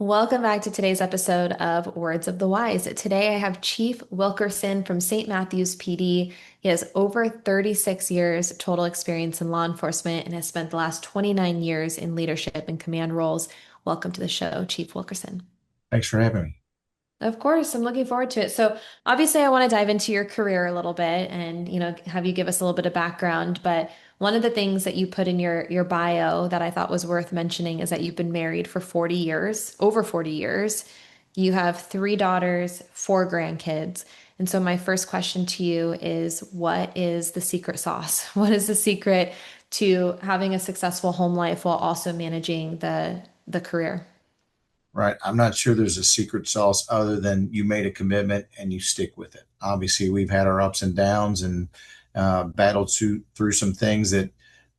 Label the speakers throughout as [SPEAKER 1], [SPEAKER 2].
[SPEAKER 1] Welcome back to today's episode of Words of the Wise. Today I have Chief Wilkerson from St. Matthews PD. He has over 36 years total experience in law enforcement and has spent the last 29 years in leadership and command roles. Welcome to the show, Chief Wilkerson.
[SPEAKER 2] Thanks for having me.
[SPEAKER 1] Of course, I'm looking forward to it. So, obviously, I want to dive into your career a little bit and, have you give us a little bit of background. But one of the things that you put in your bio that I thought was worth mentioning is that you've been married for 40 years, over 40 years. You have three daughters, four grandkids. And so, my first question to you is, what is the secret sauce? What is the secret to having a successful home life while also managing the career?
[SPEAKER 2] Right. I'm not sure there's a secret sauce other than you made a commitment and you stick with it. Obviously, we've had our ups and downs and battled through some things that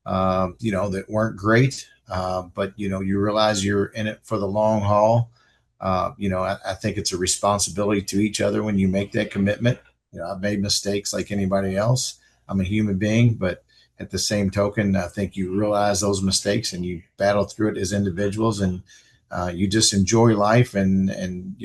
[SPEAKER 2] weren't great. But, you realize you're in it for the long haul. I think it's a responsibility to each other when you make that commitment. I've made mistakes like anybody else. I'm a human being, but at the same token, I think you realize those mistakes and you battle through it as individuals, and you just enjoy life and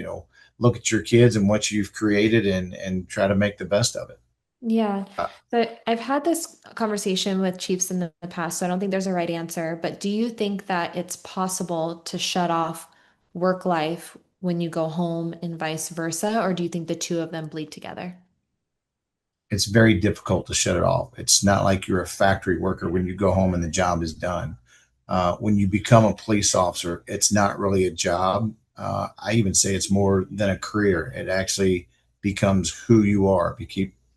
[SPEAKER 2] look at your kids and what you've created and try to make the best of it.
[SPEAKER 1] Yeah.
[SPEAKER 2] Uh,
[SPEAKER 1] So I've had this conversation with chiefs in the past, so I don't think there's a right answer. But do you think that it's possible to shut off work life when you go home and vice versa? Or do you think the two of them bleed together?
[SPEAKER 2] it's very difficult to shut it off. It's not like you're a factory worker when you go home and the job is done. When you become a police officer, it's not really a job. I even say it's more than a career. It actually becomes who you are.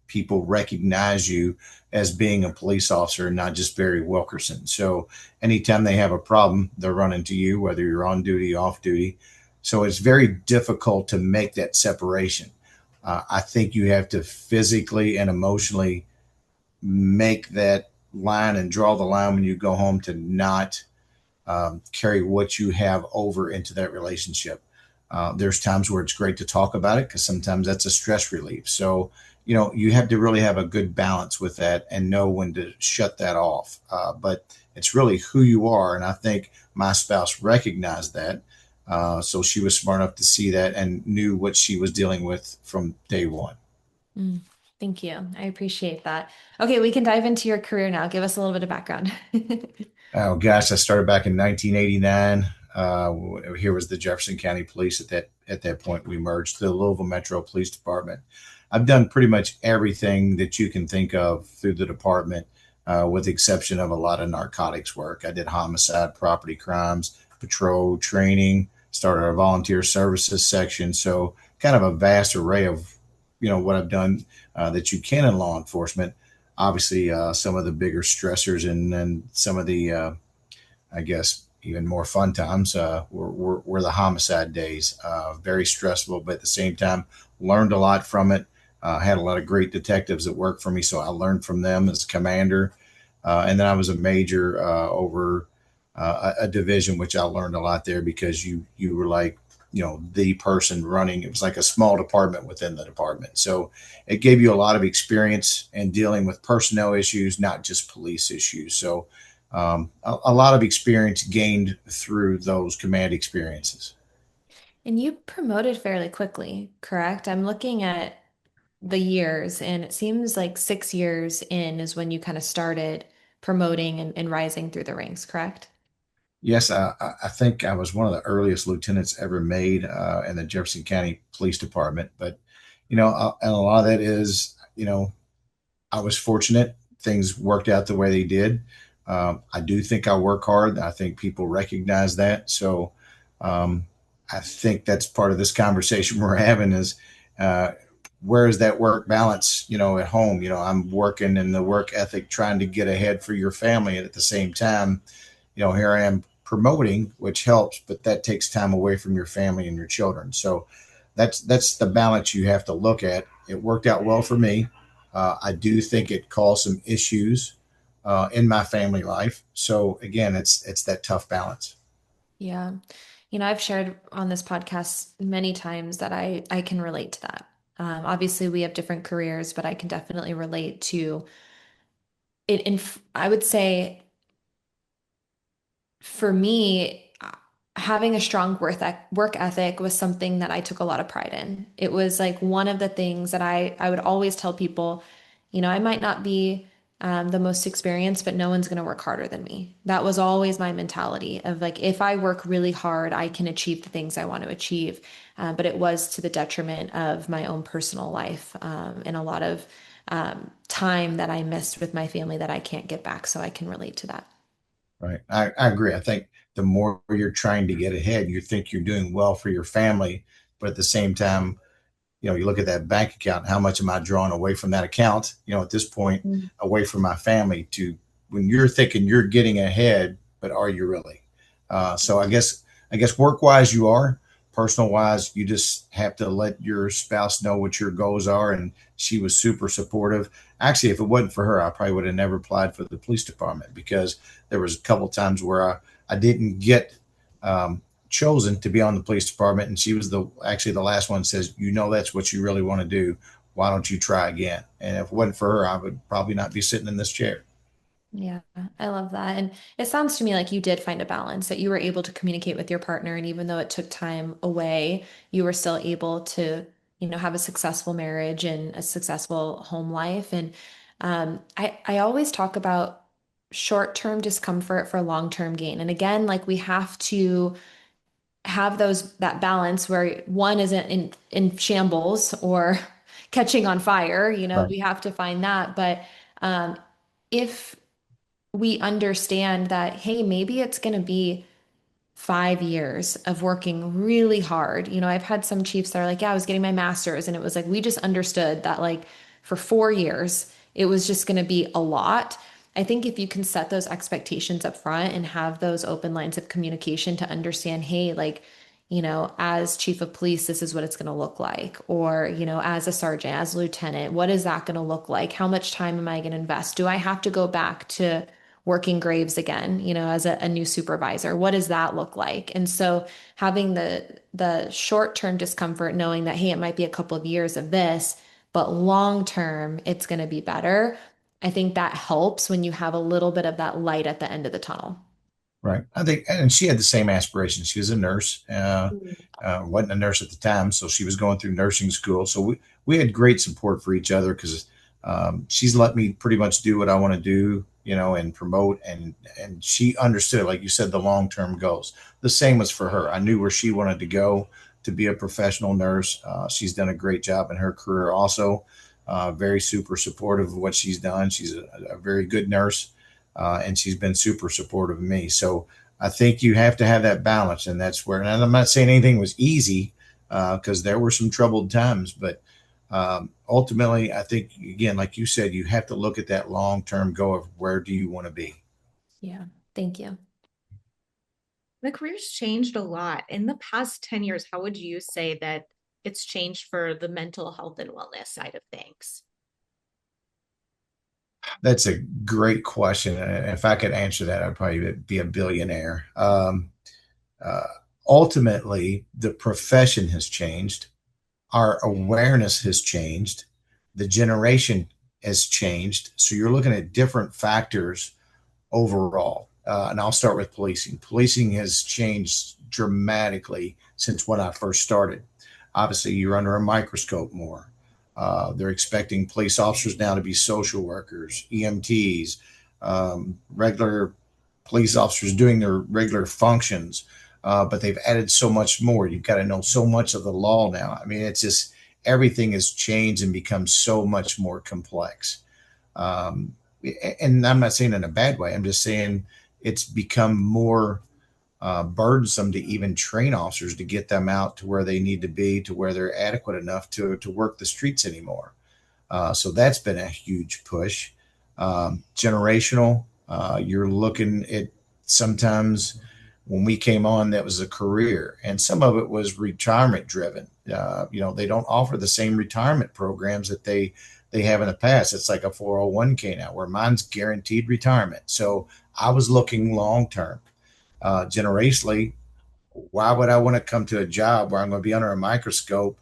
[SPEAKER 2] People recognize you as being a police officer, not just Barry Wilkerson. So anytime they have a problem, they're running to you, whether you're on duty, off duty. So it's very difficult to make that separation. I think you have to physically and emotionally make that line and draw the line when you go home to not carry what you have over into that relationship. There's times where it's great to talk about it because sometimes that's a stress relief. So, you have to really have a good balance with that and know when to shut that off. But it's really who you are. And I think my spouse recognized that. So she was smart enough to see that and knew what she was dealing with from day one.
[SPEAKER 1] Mm, thank you. I appreciate that. Okay, we can dive into your career now. Give us a little bit of background.
[SPEAKER 2] Oh gosh, I started back in 1989. Here was the Jefferson County Police at that point. We merged to the Louisville Metro Police Department. I've done pretty much everything that you can think of through the department, with the exception of a lot of narcotics work. I did homicide, property crimes, patrol training, started our volunteer services section. So kind of a vast array of what I've done that you can in law enforcement. Obviously, some of the bigger stressors and then some of the I guess even more fun times were the homicide days. Very stressful, but at the same time, learned a lot from it. Had a lot of great detectives that worked for me, so I learned from them as commander. And then I was a major over a division, which I learned a lot there because you were like the person running. It was like a small department within the department, so it gave you a lot of experience in dealing with personnel issues, not just police issues. So a lot of experience gained through those command experiences.
[SPEAKER 1] And you promoted fairly quickly, correct? I'm looking at the years, and it seems like 6 years in is when you kind of started promoting and rising through the ranks, correct?
[SPEAKER 2] Yes, I think I was one of the earliest lieutenants ever made in the Jefferson County Police Department. But and a lot of that is I was fortunate; things worked out the way they did. I do think I work hard. I think people recognize that. So um, I think that's part of this conversation we're having is uh, where is that work balance? At home, I'm working in the work ethic, trying to get ahead for your family, and at the same time, here I am promoting, which helps, but that takes time away from your family and your children. So that's the balance you have to look at. It worked out well for me. I do think it caused some issues in my family life. So again, it's that tough balance.
[SPEAKER 1] Yeah. I've shared on this podcast many times that I can relate to that. Obviously, we have different careers, but I can definitely relate to it. I would say for me, having a strong work ethic was something that I took a lot of pride in. It was like one of the things that I would always tell people, I might not be the most experienced, but no one's going to work harder than me. That was always my mentality of like, if I work really hard, I can achieve the things I want to achieve. But it was to the detriment of my own personal life, and a lot of time that I missed with my family that I can't get back. So I can relate to that.
[SPEAKER 2] Right. I agree. I think the more you're trying to get ahead, you think you're doing well for your family, but at the same time, you look at that bank account, how much am I drawing away from that account, at this point,
[SPEAKER 1] Mm.
[SPEAKER 2] away from my family to when you're thinking you're getting ahead, but are you really? So I guess work wise you are, personal wise, you just have to let your spouse know what your goals are. And she was super supportive. Actually, if it wasn't for her, I probably would have never applied for the police department because there was a couple times where I didn't get chosen to be on the police department, and she was actually the last one that says, that's what you really want to do. Why don't you try again? And if it wasn't for her, I would probably not be sitting in this chair.
[SPEAKER 1] Yeah, I love that. And it sounds to me like you did find a balance, that you were able to communicate with your partner. And even though it took time away, you were still able to, have a successful marriage and a successful home life. And I always talk about short-term discomfort for long-term gain. And again, like we have to have that balance where one isn't in shambles or catching on fire.
[SPEAKER 2] Right.
[SPEAKER 1] We have to find that. But if we understand that, hey, maybe it's going to be 5 years of working really hard. I've had some chiefs that are like, yeah, I was getting my master's. And it was like, we just understood that, like, for 4 years, it was just going to be a lot. I think if you can set those expectations up front and have those open lines of communication to understand, hey, like, as chief of police, this is what it's going to look like. Or, as a sergeant, as a lieutenant, what is that going to look like? How much time am I going to invest? Do I have to go back to working graves again, as a new supervisor? What does that look like? And so having the short-term discomfort, knowing that, hey, it might be a couple of years of this, but long term, it's going to be better. I think that helps when you have a little bit of that light at the end of the tunnel.
[SPEAKER 2] Right. I think, and she had the same aspirations. She was a nurse,
[SPEAKER 1] Mm.
[SPEAKER 2] wasn't a nurse at the time. So she was going through nursing school. So we had great support for each other because she's let me pretty much do what I want to do, and promote. And she understood, like you said, the long-term goals. The same was for her. I knew where she wanted to go to be a professional nurse. She's done a great job in her career also. Very super supportive of what she's done. She's a very good nurse, and she's been super supportive of me. So I think you have to have that balance, and that's where. And I'm not saying anything was easy because there were some troubled times, but ultimately, I think again, like you said, you have to look at that long term goal of where do you want to be.
[SPEAKER 1] Yeah, thank you.
[SPEAKER 3] The career's changed a lot. In the past 10 years, how would you say that it's changed for the mental health and wellness side of things?
[SPEAKER 2] That's a great question. And if I could answer that, I'd probably be a billionaire. Uh, Ultimately, the profession has changed. Our awareness has changed. The generation has changed. So you're looking at different factors overall. And I'll start with policing. Policing has changed dramatically since when I first started. Obviously, you're under a microscope more. They're expecting police officers now to be social workers, EMTs, regular police officers doing their regular functions. But they've added so much more. You've got to know so much of the law now. I mean, it's just everything has changed and become so much more complex. Um, and I'm not saying in a bad way. I'm just saying it's become more burdensome to even train officers to get them out to where they need to be, to where they're adequate enough to work the streets anymore. So that's been a huge push. Generational, you're looking at sometimes when we came on, that was a career, and some of it was retirement driven. They don't offer the same retirement programs that they have in the past. It's like a 401k now, where mine's guaranteed retirement. So I was looking long term. Generationally, why would I want to come to a job where I'm going to be under a microscope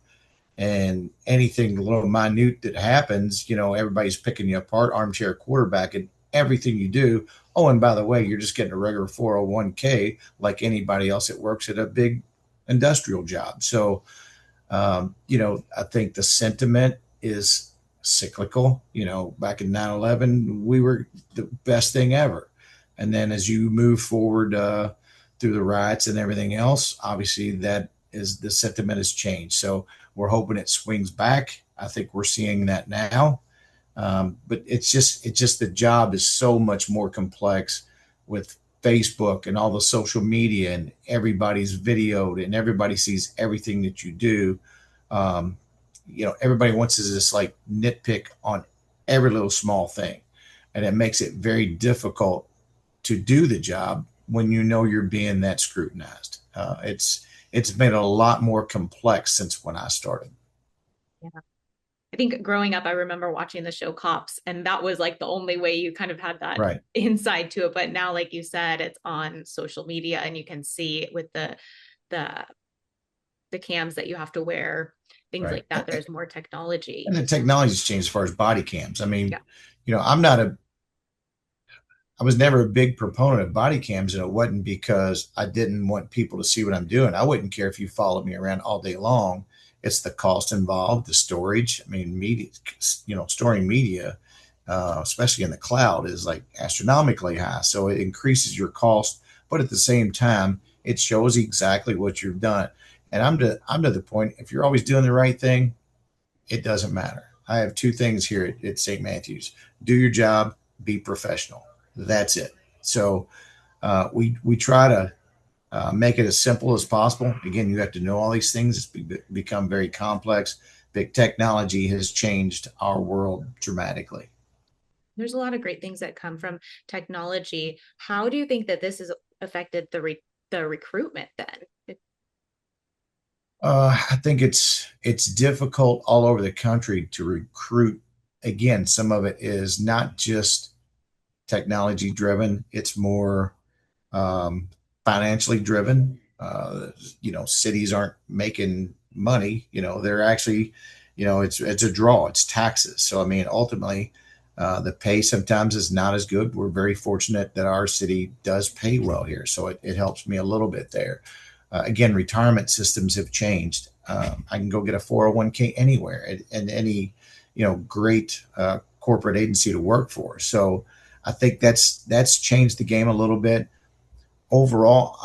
[SPEAKER 2] and anything a little minute that happens, everybody's picking you apart, armchair quarterback, and everything you do, Oh, and by the way, you're just getting a regular 401k like anybody else that works at a big industrial job. So, I think the sentiment is cyclical. Back in 9/11, we were the best thing ever. And then as you move forward through the riots and everything else, obviously that is the sentiment has changed. So we're hoping it swings back. I think we're seeing that now. But it's just the job is so much more complex with Facebook and all the social media, and everybody's videoed and everybody sees everything that you do. um, Everybody wants to just like nitpick on every little small thing, and it makes it very difficult to do the job when you're being that scrutinized. It's made it a lot more complex since when I started.
[SPEAKER 3] Yeah. I think growing up, I remember watching the show Cops, and that was like the only way you kind of had that
[SPEAKER 2] Right,
[SPEAKER 3] inside to it. But now, like you said, it's on social media, and you can see with the the cams that you have to wear, things
[SPEAKER 2] right.
[SPEAKER 3] like that. There's more technology.
[SPEAKER 2] And the technology's changed as far as body cams. I mean,
[SPEAKER 3] Yeah.
[SPEAKER 2] I'm not a I was never a big proponent of body cams, and it wasn't because I didn't want people to see what I'm doing. I wouldn't care if you followed me around all day long. It's the cost involved, the storage. I mean, media, storing media, especially in the cloud, is like astronomically high. So it increases your cost, but at the same time, it shows exactly what you've done. And I'm to the point. If you're always doing the right thing, it doesn't matter. I have two things here at St. Matthews: do your job, be professional. That's it. So we try to make it as simple as possible. Again, you have to know all these things. Become very complex. Big technology has changed our world dramatically.
[SPEAKER 3] There's a lot of great things that come from technology. How do you think that this has affected the recruitment then?
[SPEAKER 2] I think it's difficult all over the country to recruit. Again, some of it is not just technology driven; it's more um, financially driven. Cities aren't making money. They're actually, it's a draw. It's taxes. So I mean, ultimately, the pay sometimes is not as good. We're very fortunate that our city does pay well here, so it helps me a little bit there. Again, retirement systems have changed. I can go get a 401k anywhere and any, great corporate agency to work for. So I think that's changed the game a little bit. Overall,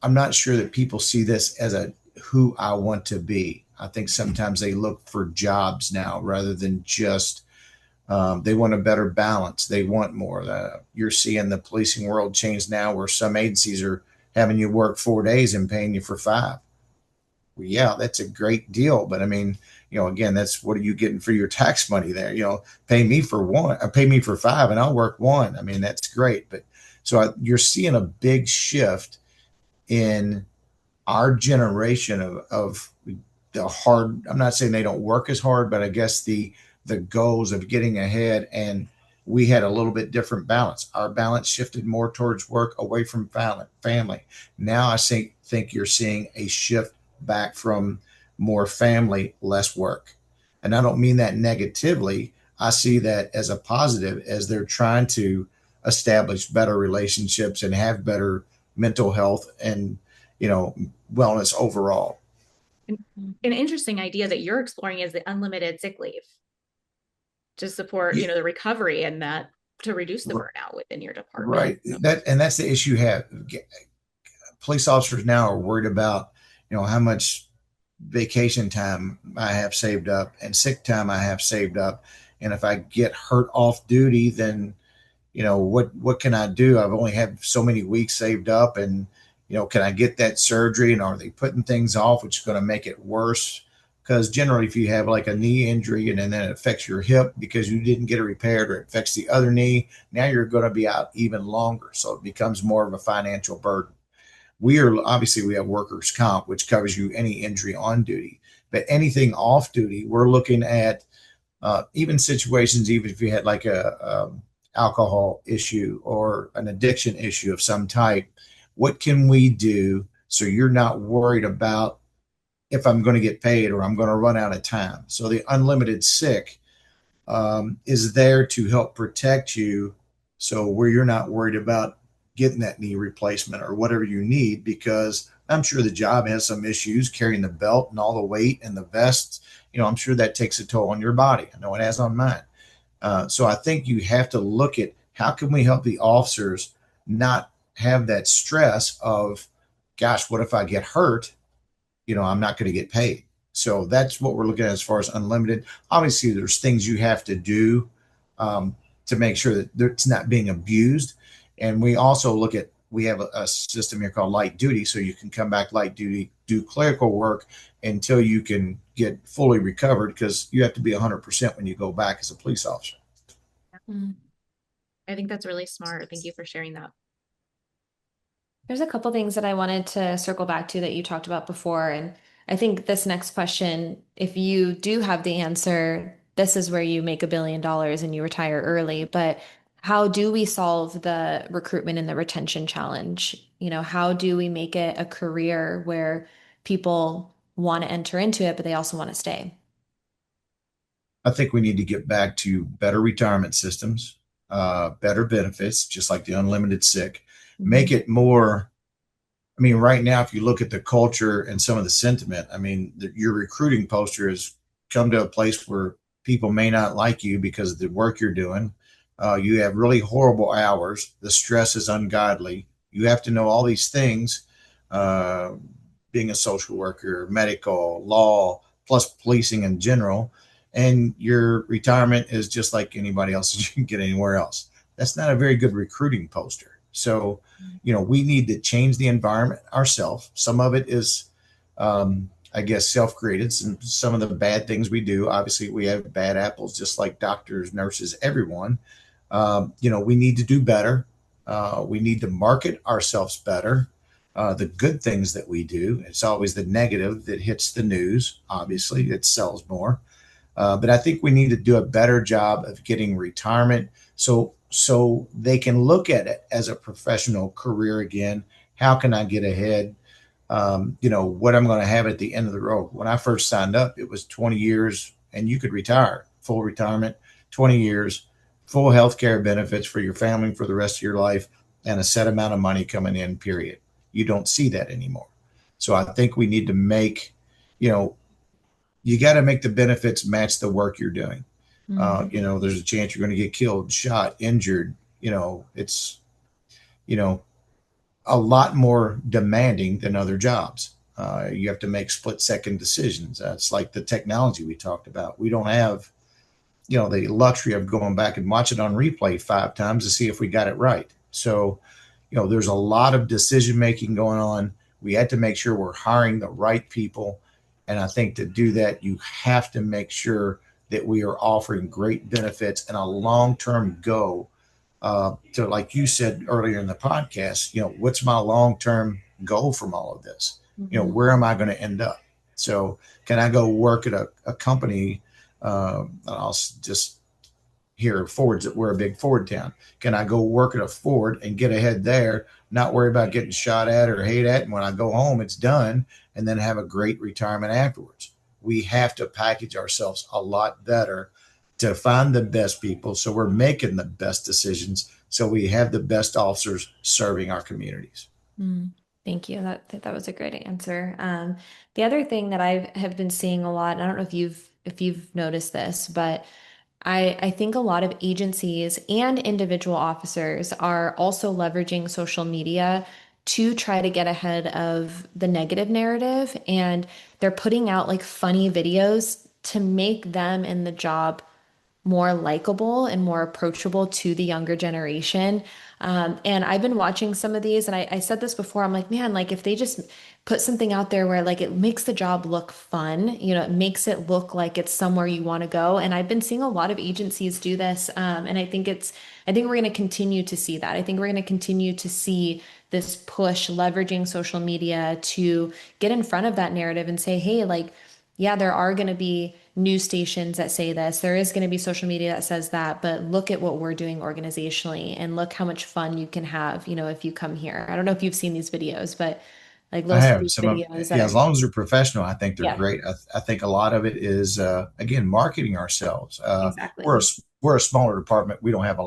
[SPEAKER 2] I'm not sure that people see this as a who I want to be. I think sometimes they look for jobs now rather than just they want a better balance. They want more. You're seeing the policing world change now, where some agencies are having you work 4 days and paying you for five. Well, yeah, that's a great deal, but I mean, again, that's what are you getting for your tax money there? Pay me for one, pay me for five, and I'll work one. I mean, that's great, but you're seeing a big shift in our generation of the hard. I'm not saying they don't work as hard, but I guess the goals of getting ahead, and we had a little bit different balance. Our balance shifted more towards work, away from family. Now think you're seeing a shift back from more family, less work. And I don't mean that negatively. I see that as a positive, as they're trying to establish better relationships and have better mental health and you know wellness overall.
[SPEAKER 3] An interesting idea that you're exploring is the unlimited sick leave to support,
[SPEAKER 2] Yeah,
[SPEAKER 3] the recovery and that to reduce the burnout within your department.
[SPEAKER 2] right. That's the issue you have. Police officers now are worried about how much vacation time I have saved up and sick time I have saved up, and if I get hurt off duty, then what can I do? I've only had so many weeks saved up, and can I get that surgery? And are they putting things off, which is going to make it worse? Because generally, if you have like a knee injury and then it affects your hip because you didn't get it repaired, or it affects the other knee, now you're going to be out even longer. So it becomes more of a financial burden. We have workers comp, which covers you any injury on duty, but anything off duty, we're looking at even situations, even if you had like a alcohol issue or an addiction issue of some type, what can we do so you're not worried about if I'm going to get paid or I'm going to run out of time? So the unlimited sick is there to help protect you So where you're not worried about getting that knee replacement or whatever you need, because I'm sure the job has some issues carrying the belt and all the weight and the vests. I'm sure that takes a toll on your body. I know it has on mine. So I think you have to look at how can we help the officers not have that stress of, gosh, what if I get hurt? I'm not going to get paid. So that's what we're looking at as far as unlimited. Obviously, there's things you have to do um, to make sure that it's not being abused. And we also look at, we have a system here called light duty. So you can come back light duty, do clerical work until you can get fully recovered, because you have to be 100% when you go back as a police officer.
[SPEAKER 1] Mm.
[SPEAKER 3] I think that's really smart. Thank you for sharing that.
[SPEAKER 1] There's a couple things that I wanted to circle back to that you talked about before. And I think this next question, if you do have the answer, this is where you make $1 billion and you retire early. But how do we solve the recruitment and the retention challenge? How do we make it a career where people want to enter into it, but they also want to stay?
[SPEAKER 2] I think we need to get back to better retirement systems, better benefits, just like the unlimited sick. Make
[SPEAKER 1] Mhm.
[SPEAKER 2] it more. I mean, right now, if you look at the culture and some of the sentiment, I mean, your recruiting poster has come to a place where people may not like you because of the work you're doing. You have really horrible hours. The stress is ungodly. You have to know all these things, uh, being a social worker, medical, law, plus policing in general. And your retirement is just like anybody else you can get anywhere else. That's not a very good recruiting poster. So, we need to change the environment ourselves. Some of it is, I guess, self-created. Some of the bad things we do, obviously, we have bad apples, just like doctors, nurses, everyone. We need to do better. We need to market ourselves better. The good things that we do. It's always the negative that hits the news. Obviously, it sells more. But I think we need to do a better job of getting retirement so they can look at it as a professional career again. How can I get ahead? What I'm going to have at the end of the road. When I first signed up, it was 20 years and you could retire, full retirement, 20 years, full health care benefits for your family for the rest of your life, and a set amount of money coming in, period. You don't see that anymore. So I think we need to make, you know, you got to make the benefits match the work you're doing.
[SPEAKER 1] Mhm.
[SPEAKER 2] There's a chance you're going to get killed, shot, injured. It's, you know, a lot more demanding than other jobs. You have to make split second decisions. That's like the technology we talked about. We don't have, the luxury of going back and watch it on replay 5 times to see if we got it right. So, there's a lot of decision making going on. We had to make sure we're hiring the right people. And I think to do that, you have to make sure that we are offering great benefits and a long term go to, like you said earlier in the podcast, what's my long term goal from all of this?
[SPEAKER 1] Mhm.
[SPEAKER 2] Where am I going to end up? So, can I go work at a company? I'll just here, Ford's, we're a big Ford town. Can I go work at a Ford and get ahead there, not worry about getting shot at or hate at? And when I go home, it's done, and then have a great retirement afterwards. We have to package ourselves a lot better to find the best people so we're making the best decisions so we have the best officers serving our communities.
[SPEAKER 1] Mm, Thank you. That was a great answer. The other thing that I have been seeing a lot, and I don't know if you've noticed this, but I think a lot of agencies and individual officers are also leveraging social media to try to get ahead of the negative narrative, and they're putting out like funny videos to make them in the job more likable and more approachable to the younger generation. And I've been watching some of these, and I said this before. I'm like, man, like if they just put something out there where like it makes the job look fun, it makes it look like it's somewhere you want to go. And I've been seeing a lot of agencies do this. And I think we're going to continue to see that. I think we're going to continue to see this push leveraging social media to get in front of that narrative and say, hey, like, yeah, there are going to be news stations that say this. There is going to be social media that says that, but look at what we're doing organizationally and look how much fun you can have, if you come here. I don't know if you've seen these videos, but like
[SPEAKER 2] I
[SPEAKER 1] little
[SPEAKER 2] have
[SPEAKER 1] sleep
[SPEAKER 2] some of,
[SPEAKER 1] videos that
[SPEAKER 2] yeah, as
[SPEAKER 1] are,
[SPEAKER 2] long as they're professional, I think they're
[SPEAKER 1] yeah,
[SPEAKER 2] great. I think a lot of it is, again, marketing ourselves.
[SPEAKER 1] exactly.
[SPEAKER 2] We're a smaller department. We don't have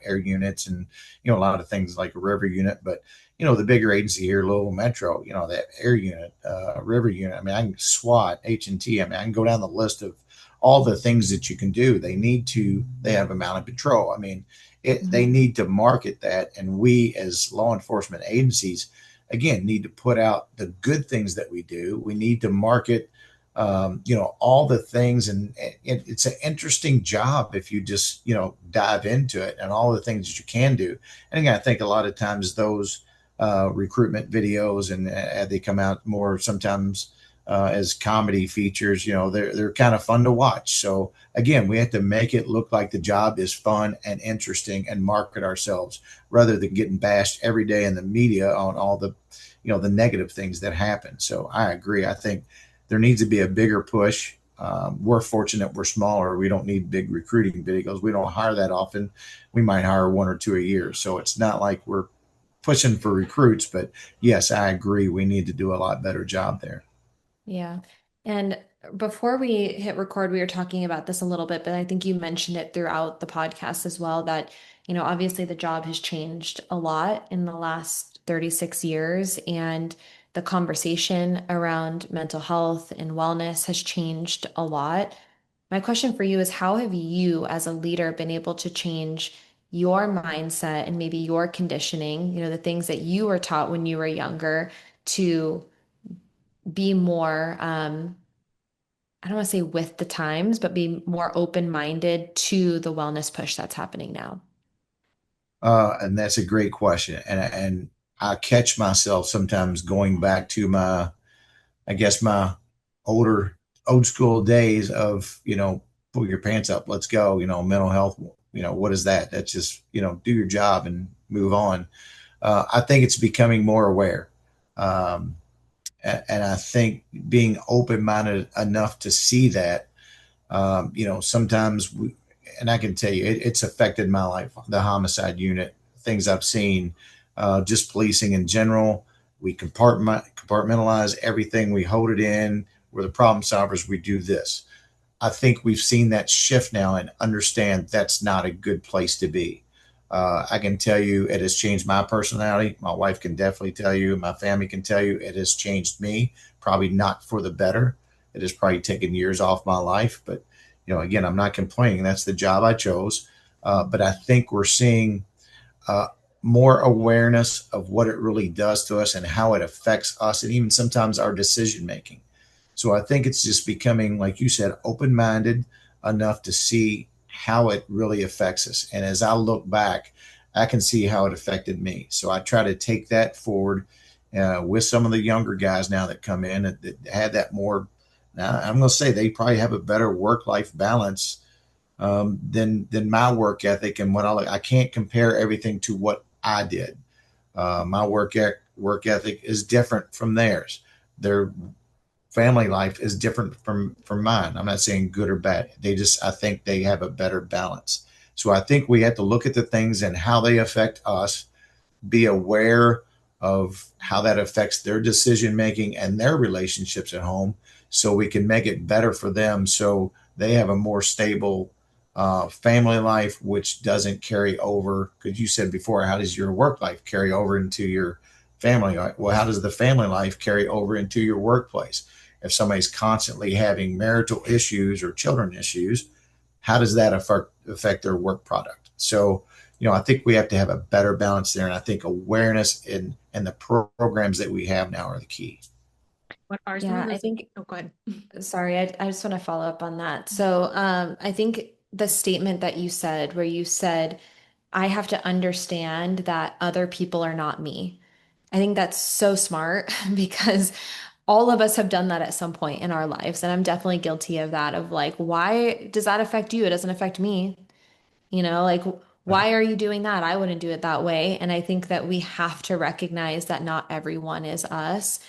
[SPEAKER 2] air units and, a lot of things like a river unit, but, the bigger agency here, Louisville Metro, that air unit, river unit. I mean, I can SWAT, H&T. I mean, I can go down the list of all the things that you can do. They have a mounted patrol. I mean, they
[SPEAKER 1] Mhm.
[SPEAKER 2] need to market that. And we as law enforcement agencies, again, need to put out the good things that we do. We need to market, all the things, and it's an interesting job if you just, dive into it and all the things that you can do. And again, I think a lot of times those recruitment videos and they come out more sometimes as comedy features. They're kind of fun to watch. So again, we have to make it look like the job is fun and interesting and market ourselves rather than getting bashed every day in the media on all the the negative things that happen. So I agree. I think there needs to be a bigger push. We're fortunate we're smaller. We don't need big recruiting videos. We don't hire that often. We might hire one or two a year. So it's not like we're pushing for recruits. But yes, I agree. We need to do a lot better job there.
[SPEAKER 1] Yeah. And before we hit record, we were talking about this a little bit, but I think you mentioned it throughout the podcast as well that, obviously the job has changed a lot in the last 36 years, and the conversation around mental health and wellness has changed a lot. My question for you is, how have you, as a leader, been able to change your mindset and maybe your conditioning, the things that you were taught when you were younger to be more, I don't want to say with the times, but be more open-minded to the wellness push that's happening now?
[SPEAKER 2] And that's a great question. And I catch myself sometimes going back to I guess my older old school days of, pull your pants up, let's go, mental health, what is that? That's just, do your job and move on. I think it's becoming more aware. Um, and I think being open minded enough to see that, sometimes and I can tell you, it's affected my life, the homicide unit, things I've seen, just policing in general. We compartmentalize everything, we hold it in. We're the problem solvers, we do this. I think we've seen that shift now and understand that's not a good place to be. I can tell you it has changed my personality. My wife can definitely tell you, my family can tell you it has changed me, probably not for the better. It has probably taken years off my life, but again, I'm not complaining. That's the job I chose. But I think we're seeing uh, more awareness of what it really does to us and how it affects us and even sometimes our decision making. So I think it's just becoming, like you said, open minded enough to see how it really affects us. And as I look back, I can see how it affected me. So I try to take that forward with some of the younger guys now that come in that had that more. Now I'm going to say they probably have a better work life balance than my work ethic and what I can't compare everything to what I did. My work ethic is different from theirs. Their family life is different from mine. I'm not saying good or bad. I think they have a better balance. So I think we have to look at the things and how they affect us, be aware of how that affects their decision making and their relationships at home so we can make it better for them so they have a more stable family life, which doesn't carry over. Because you said before, how does your work life carry over into your family life? Well, how does the family life carry over into your workplace? If somebody's constantly having marital issues or children issues, how does that affect their work product? So, I think we have to have a better balance there. And I think awareness and the programs that we have now are the key.
[SPEAKER 3] What are some of
[SPEAKER 1] Yeah, I
[SPEAKER 3] those?
[SPEAKER 1] think,
[SPEAKER 3] Oh, go ahead.
[SPEAKER 1] sorry, I just want to follow up on that. So, I think the statement that you said, where you said, I have to understand that other people are not me. I think that's so smart because all of us have done that at some point in our lives. And I'm definitely guilty of that, of like, why does that affect you? It doesn't affect me. Like,
[SPEAKER 2] Right.
[SPEAKER 1] why are you doing that? I wouldn't do it that way. And I think that we have to recognize that not everyone is us.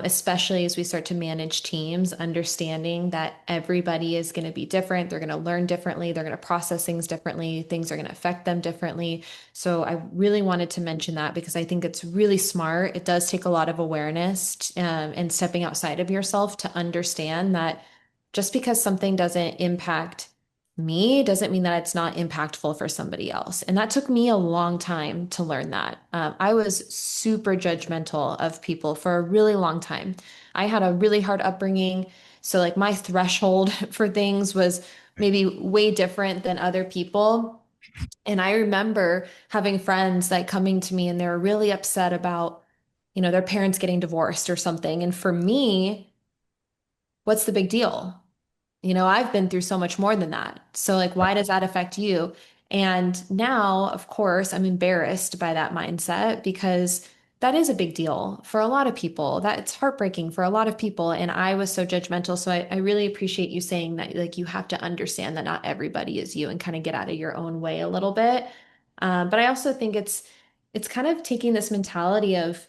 [SPEAKER 1] especially as we start to manage teams, understanding that everybody is going to be different. They're going to learn differently. They're going to process things differently. Things are going to affect them differently. So I really wanted to mention that because I think it's really smart. It does take a lot of awareness and stepping outside of yourself to understand that just because something doesn't impact me doesn't mean that it's not impactful for somebody else. And that took me a long time to learn that. I was super judgmental of people for a really long time. I had a really hard upbringing. So, like, my threshold for things was maybe way different than other people. And I remember having friends like coming to me and they were really upset about, their parents getting divorced or something. And for me, what's the big deal? I've been through so much more than that. So, like, why does that affect you? And now, of course, I'm embarrassed by that mindset because that is a big deal for a lot of people. That it's heartbreaking for a lot of people. And I was so judgmental. So I really appreciate you saying that, like, you have to understand that not everybody is you and kind of get out of your own way a little bit. But I also think it's kind of taking this mentality of,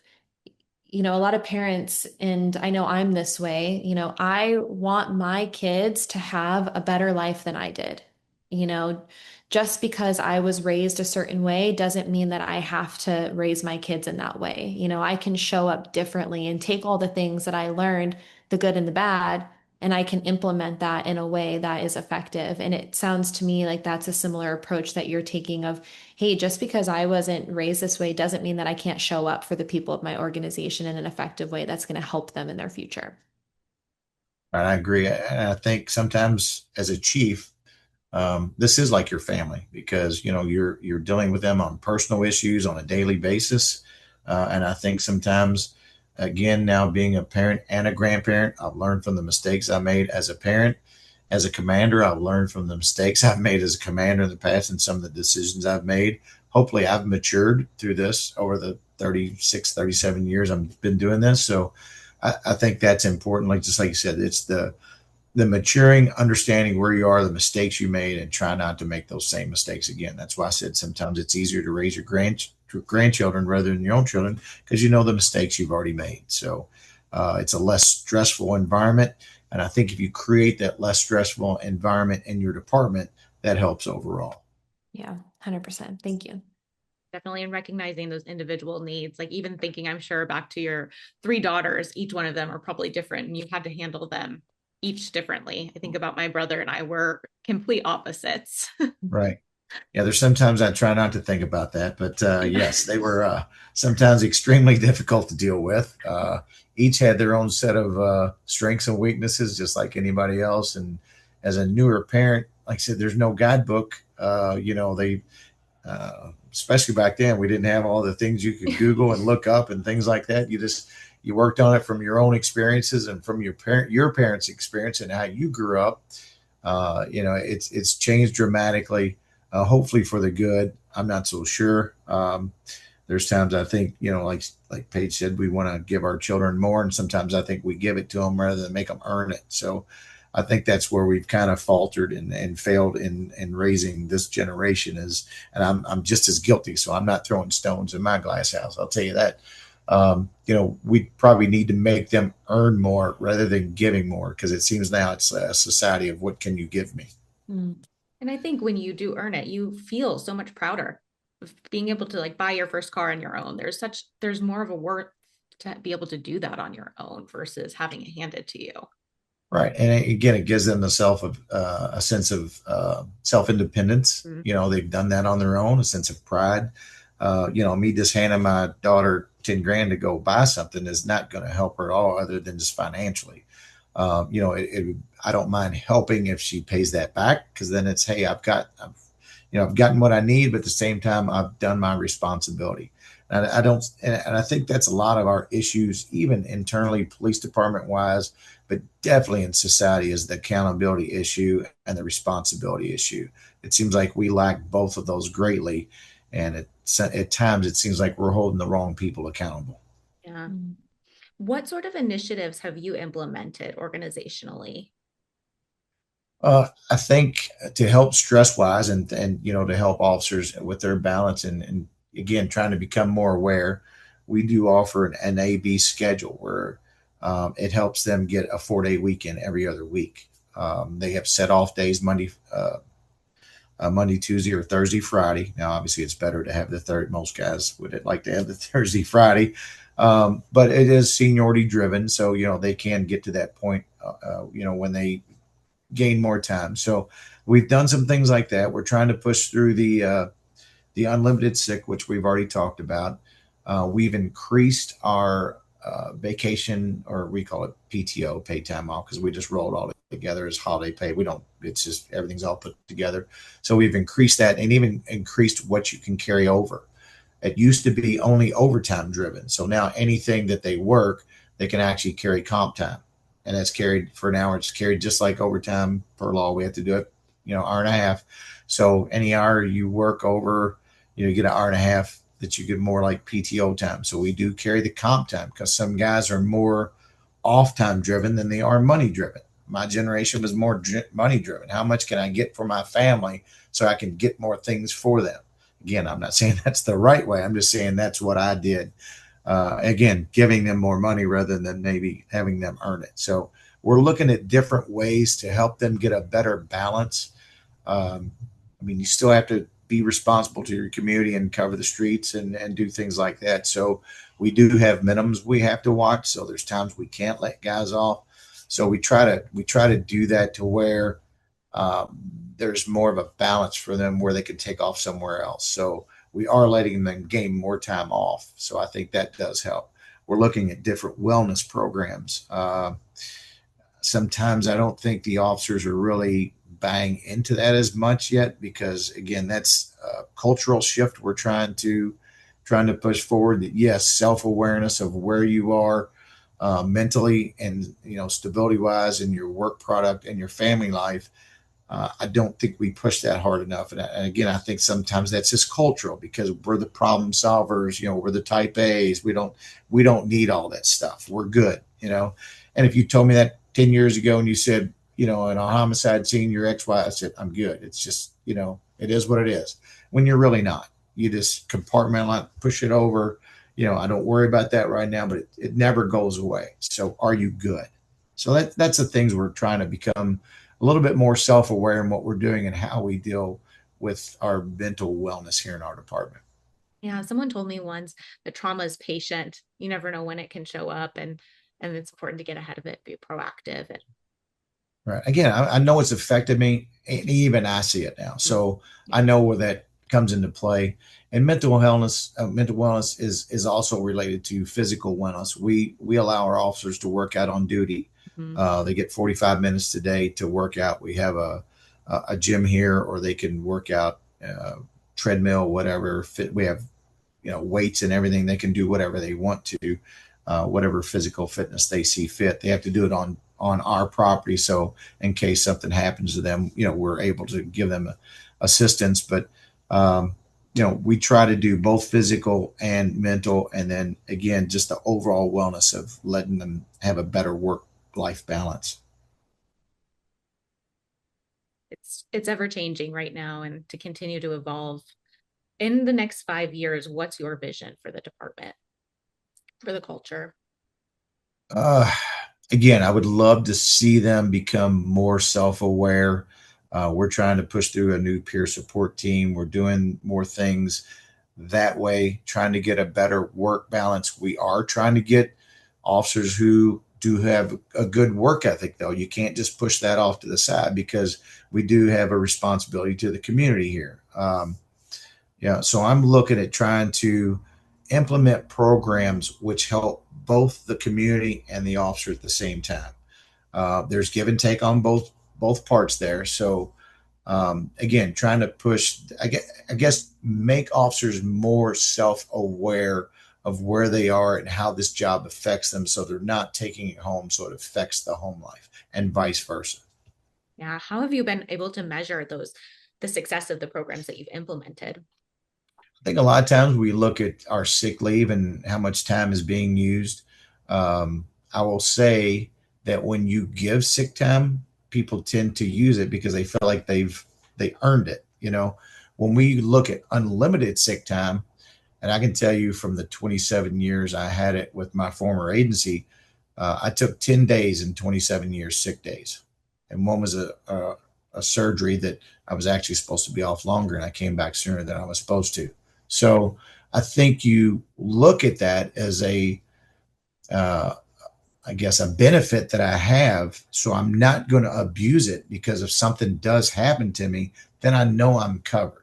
[SPEAKER 1] a lot of parents, and I know I'm this way, I want my kids to have a better life than I did. You know, just because I was raised a certain way doesn't mean that I have to raise my kids in that way. I can show up differently and take all the things that I learned, the good and the bad, and I can implement that in a way that is effective. And it sounds to me like that's a similar approach that you're taking of, hey, just because I wasn't raised this way doesn't mean that I can't show up for the people of my organization in an effective way that's going to help them in their future.
[SPEAKER 2] And I agree. And I think sometimes as a chief, this is like your family because you're dealing with them on personal issues on a daily basis, and I think sometimes, again, now being a parent and a grandparent, I've learned from the mistakes I made as a parent. As a commander, I've learned from the mistakes I've made as a commander in the past and some of the decisions I've made. Hopefully, I've matured through this over the 36, 37 years I've been doing this. So I think that's important. Like just like you said, it's the maturing, understanding where you are, the mistakes you made, and try not to make those same mistakes again. That's why I said sometimes it's easier to raise your grandchildren rather than your own children because you know the mistakes you've already made. So it's a less stressful environment. And I think if you create that less stressful environment in your department, that helps overall.
[SPEAKER 1] Yeah, 100%. Thank you.
[SPEAKER 3] Definitely in recognizing those individual needs, like even thinking, I'm sure back to your three daughters, each one of them are probably different and you had to handle them each differently. I think about my brother and I were complete opposites.
[SPEAKER 2] Right. Yeah, there's sometimes I try not to think about that, but yes, they were sometimes extremely difficult to deal with. Each had their own set of strengths and weaknesses, just like anybody else. And as a newer parent, like I said, there's no guidebook. They especially back then, we didn't have all the things you could Google and look up and things like that. You worked on it from your own experiences and from your parents' experience and how you grew up. It's changed dramatically. Hopefully for the good. I'm not so sure. There's times I think, like Paige said, we want to give our children more, and sometimes I think we give it to them rather than make them earn it. So I think that's where we've kind of faltered and failed in raising this generation is, and I'm just as guilty. So I'm not throwing stones in my glass house. I'll tell you that. We probably need to make them earn more rather than giving more because it seems now it's a society of what can you give me.
[SPEAKER 1] Mm.
[SPEAKER 3] And I think when you do earn it, you feel so much prouder of being able to like buy your first car on your own. There's more of a worth to be able to do that on your own versus having it handed to you.
[SPEAKER 2] Right. And again, it gives them a sense of self independence.
[SPEAKER 3] Mhm.
[SPEAKER 2] They've done that on their own, a sense of pride. Me just handing my daughter 10 grand to go buy something is not going to help her at all other than just financially. I don't mind helping if she pays that back because then it's, hey, I've gotten what I need, but at the same time, I've done my responsibility. And I don't, and I think that's a lot of our issues, even internally, police department wise, but definitely in society is the accountability issue and the responsibility issue. It seems like we lack both of those greatly. And at times it seems like we're holding the wrong people accountable.
[SPEAKER 3] Yeah.
[SPEAKER 1] Mm.
[SPEAKER 3] What sort of initiatives have you implemented organizationally?
[SPEAKER 2] I think to help stress wise and to help officers with their balance and again trying to become more aware, we do offer an A/B schedule where It helps them get a 4-day weekend every other week. They have set off days Monday, Tuesday, or Thursday, Friday. Now, obviously, it's better to have the third. Most guys would like to have the Thursday, Friday, but it is seniority driven, so they can get to that point, when they gain more time. So we've done some things like that. We're trying to push through the unlimited sick, which we've already talked about. We've increased our vacation, or we call it PTO, paid time off, because we just rolled all together as holiday pay. We don't, it's just everything's all put together. So we've increased that, and even increased what you can carry over. It used to be only overtime driven. So now anything that they work, they can actually carry comp time. And that's carried for an hour. It's carried just like overtime per law. We have to do it, hour and a half. So any hour you work over, you get an hour and a half that you get more like PTO time. So we do carry the comp time, because some guys are more off time driven than they are money driven. My generation was more money driven. How much can I get for my family so I can get more things for them? Again, I'm not saying that's the right way. I'm just saying that's what I did. Again, giving them more money rather than maybe having them earn it. So we're looking at different ways to help them get a better balance. You still have to be responsible to your community and cover the streets and do things like that. So we do have minimums we have to watch. So there's times we can't let guys off. So we try to do that to where there's more of a balance for them, where they can take off somewhere else. So we are letting them gain more time off. So I think that does help. We're looking at different wellness programs. Sometimes I don't think the officers are really buying into that as much yet, because again, that's a cultural shift we're trying to push forward. That yes, self-awareness of where you are mentally and stability wise in your work product and your family life. I don't think we push that hard enough. And again, I think sometimes that's just cultural, because we're the problem solvers. We're the type A's. We don't need all that stuff. We're good. And if you told me that 10 years ago and you said, in a homicide scene, your ex-wife, I said, I'm good. It's just, it is what it is. When you're really not, you just compartmentalize, push it over. I don't worry about that right now, but it never goes away. So are you good? So that's the things we're trying to become a little bit more self-aware in what we're doing and how we deal with our mental wellness here in our department.
[SPEAKER 3] Yeah, someone told me once that trauma is patient. You never know when it can show up, and it's important to get ahead of it, be proactive.
[SPEAKER 2] Right. Again, I know it's affected me, and even I see it now. So I know where that comes into play. And mental wellness is also related to physical wellness. We allow our officers to work out on duty.
[SPEAKER 3] Mhm.
[SPEAKER 2] They get 45 minutes today to work out. We have a gym here, or they can work out, treadmill, whatever. We have weights and everything. They can do whatever they want to, whatever physical fitness they see fit. They have to do it on our property. So in case something happens to them, we're able to give them assistance. But, we try to do both physical and mental. And then again, just the overall wellness of letting them have a better work-life balance.
[SPEAKER 3] It's ever changing right now, and to continue to evolve. In the next 5 years, what's your vision for the department, for the culture?
[SPEAKER 2] Uh, Again, I would love to see them become more self-aware. We're trying to push through a new peer support team. We're doing more things that way, trying to get a better work balance. We are trying to get officers who do have a good work ethic, though. You can't just push that off to the side, because we do have a responsibility to the community here. Yeah, so I'm looking at trying to implement programs which help both the community and the officer at the same time. There's give and take on both parts there. So again, trying to push, I guess, make officers more self-aware of where they are and how this job affects them, so they're not taking it home, so it affects the home life, and vice versa.
[SPEAKER 3] Yeah, how have you been able to measure the success of the programs that you've implemented?
[SPEAKER 2] I think a lot of times we look at our sick leave and how much time is being used. I will say that when you give sick time, people tend to use it because they feel like they earned it. When we look at unlimited sick time, and I can tell you from the 27 years I had it with my former agency, I took 10 days in 27 years, sick days. And one was a surgery that I was actually supposed to be off longer, and I came back sooner than I was supposed to. So I think you look at that as uh, I guess, a benefit that I have. So I'm not going to abuse it, because if something does happen to me, then I know I'm covered.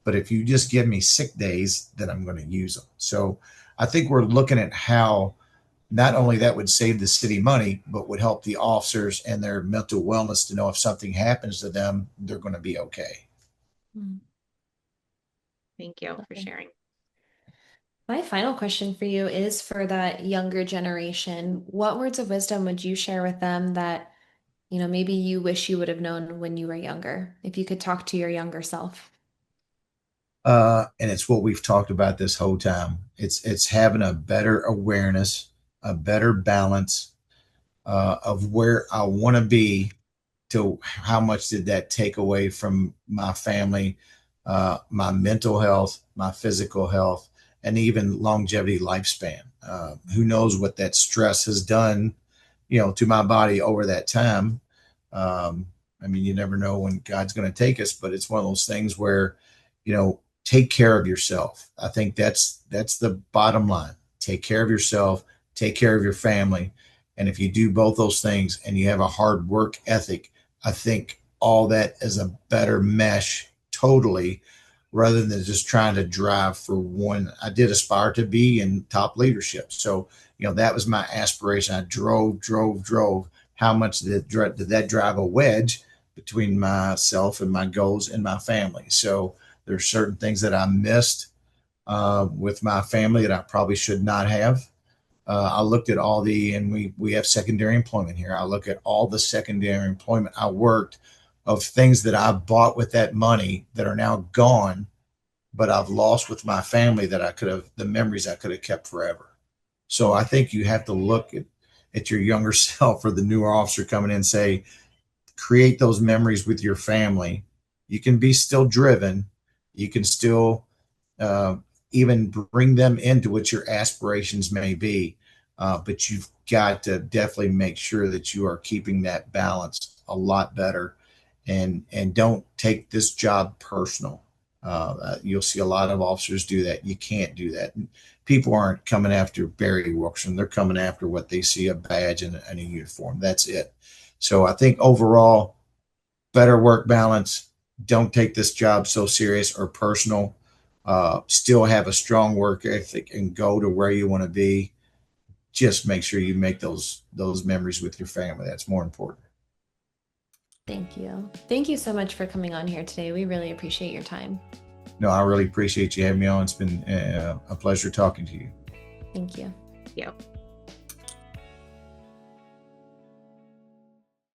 [SPEAKER 2] But if you just give me sick days, then I'm going to use them. So I think we're looking at how not only that would save the city money, but would help the officers and their mental wellness to know if something happens to them, they're going to be okay.
[SPEAKER 1] Mm.
[SPEAKER 3] Thank you for
[SPEAKER 1] Okay.
[SPEAKER 3] sharing.
[SPEAKER 1] My final question for you is for that younger generation. What words of wisdom would you share with them that, maybe you wish you would have known when you were younger, if you could talk to your younger self?
[SPEAKER 2] And it's what we've talked about this whole time. It's having a better awareness, a better balance of where I want to be, to how much did that take away from my family, my mental health, my physical health, and even longevity lifespan. Who knows what that stress has done, to my body over that time. I mean, you never know when God's going to take us, but it's one of those things where, take care of yourself. I think that's the bottom line. Take care of yourself, take care of your family. And if you do both those things and you have a hard work ethic, I think all that is a better mesh totally, rather than just trying to drive for one. I did aspire to be in top leadership. So, that was my aspiration. I drove. How much did that drive a wedge between myself and my goals and my family? So there's certain things that I missed with my family that I probably should not have. I looked at and we have secondary employment here. I look at all the secondary employment I worked, of things that I bought with that money that are now gone, but I've lost with my family, that the memories I could have kept forever. So I think you have to look at your younger self, or the newer officer coming in, and say, create those memories with your family. You can be still driven. You can still uh, even bring them into what your aspirations may be. But you've got to definitely make sure that you are keeping that balance a lot better, and don't take this job personal. You'll see a lot of officers do that. You can't do that. People aren't coming after Barry Wilkerson. They're coming after what they see, a badge and a uniform. That's it. So I think overall, better work balance. Don't take this job so serious or personal. Still have a strong work ethic and go to where you want to be. Just make sure you make those memories with your family. That's more important.
[SPEAKER 1] Thank you. Thank you so much for coming on here today. We really appreciate your time.
[SPEAKER 2] No, I really appreciate you having me on. It's been a pleasure talking to you.
[SPEAKER 1] Thank you.
[SPEAKER 3] Yeah.